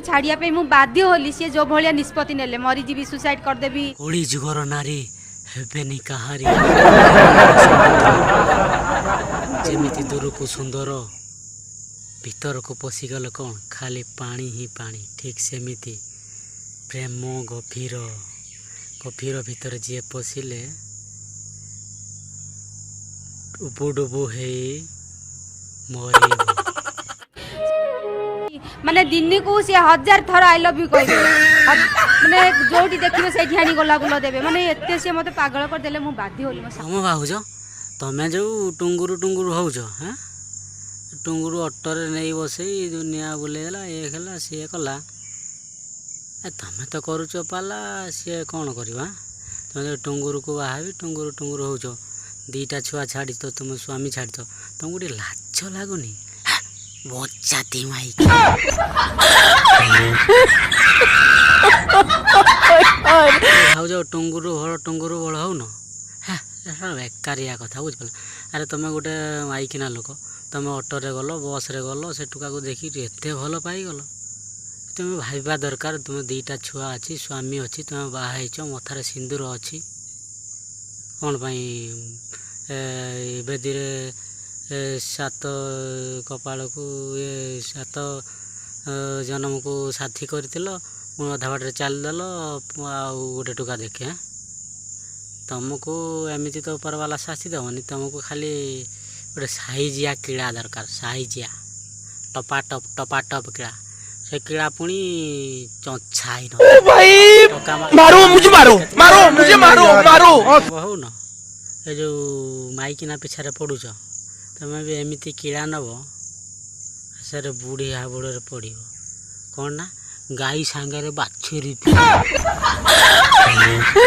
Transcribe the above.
छाड़िया पे मु बाध्य होली सी जो भलिया निष्पत्ति नेले मरी जीवी सुसाइड कर देबी ओडी जुगर नारी हेबेनी काहारी जेमिति दूर को सुंदर भीतर को पशिगले कौन खाली पानी ही पानी ठीक सेमिति प्रेम गभीर गभीर भीतर जी पशिले उबुडुबु हे मरी माने दिन को सी 1000 थर आई लव यू कहबे माने जोटी देखिबे सेठी हानी गला गुलो देबे माने एते से मते पागल कर देले मु बाध्य होली हम भाऊज तमें जो टुंगुरु टुंगुरु होज हाँ टुंगुरु अटोरे नहीं बसई दुनिया बुलेला ये खेला सी कला तमें तो करुच पाला सी कौन करवा तुम जो टुंगुरु को बाहाबी टुंगुरु टुंगुरु होज दीटा छुआ छाड़ी तो तुम स्वामी छाड़ी तो तुमको गोटे लाज लगुनि बच्चाती माई भाव जो टुंगुरु भल हो न बेकारिया कथा बुझिपार अरे तुम गोटे माइकिना लोक तुम अटोरे गल बस रे गल से टुका को देखी एत भल पाईगल तुम भाबा दरकार तुम दीटा छुआ अच्छी स्वामी अच्छी तुम बाहर मथार सिंदूर अच्छी कौन बेदी सात कपाल को ये सात जन्म को साथी कर अधा बाटे चलदेल गोटे टुका देखे तुमको एमती तो ऊपर वाला शासी देवनी तुमको खाली गोटे साइजिया कीड़ा दरकार साइजिया टपा टप कीड़ा से कीड़ा पुणी चंछा हो न ये जो माइकिना पिछारे पड़ुच तुम भी एमती कीड़ा नब सर बुढ़ी हाबुड़े पड़ कौन ना गाई सांगे बाछुरी